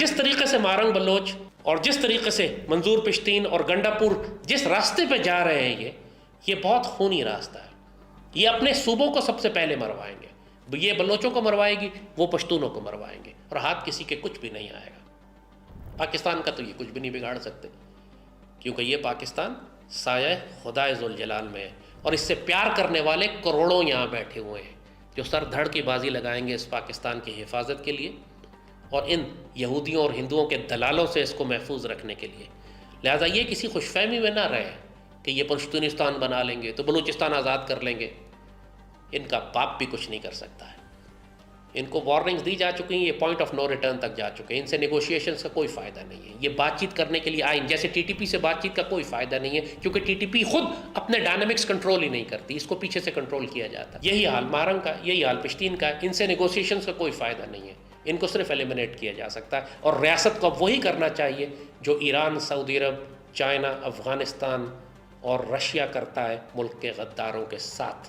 جس طریقے سے مارنگ بلوچ اور جس طریقے سے منظور پشتین اور گنڈاپور جس راستے پہ جا رہے ہیں، یہ بہت خونی راستہ ہے۔ یہ اپنے صوبوں کو سب سے پہلے مروائیں گے، یہ بلوچوں کو مروائے گی، وہ پشتونوں کو مروائیں گے، اور ہاتھ کسی کے کچھ بھی نہیں آئے گا۔ پاکستان کا تو یہ کچھ بھی نہیں بگاڑ سکتے، کیونکہ یہ پاکستان سایہ خدائے ذوالجلال میں ہے، اور اس سے پیار کرنے والے کروڑوں یہاں بیٹھے ہوئے ہیں جو سر دھڑ کی بازی لگائیں گے اس پاکستان کی حفاظت کے لیے اور ان یہودیوں اور ہندوؤں کے دلالوں سے اس کو محفوظ رکھنے کے لیے۔ لہٰذا یہ کسی خوش فہمی میں نہ رہے کہ یہ پشتونستان بنا لیں گے تو بلوچستان آزاد کر لیں گے۔ ان کا باپ بھی کچھ نہیں کر سکتا ہے۔ ان کو وارننگز دی جا چکی ہیں، یہ پوائنٹ آف نو ریٹرن تک جا چکے ہیں، ان سے نیگوشیشنز کا کوئی فائدہ نہیں ہے۔ یہ بات چیت کرنے کے لیے آئیں، جیسے ٹی ٹی پی سے بات چیت کا کوئی فائدہ نہیں ہے، کیونکہ ٹی ٹی پی خود اپنے ڈائنامکس کنٹرول ہی نہیں کرتی، اس کو پیچھے سے کنٹرول کیا جاتا ہے۔ یہی حال مارنگ کا، یہی حال پشتین کا ہے، ان سے نیگوشیشنز کا کوئی فائدہ نہیں ہے، ان کو صرف ایلیمنیٹ کیا جا سکتا ہے، اور ریاست کو اب وہی کرنا چاہیے جو ایران، سعودی عرب، چائنا، افغانستان اور رشیا کرتا ہے ملک کے غداروں کے ساتھ۔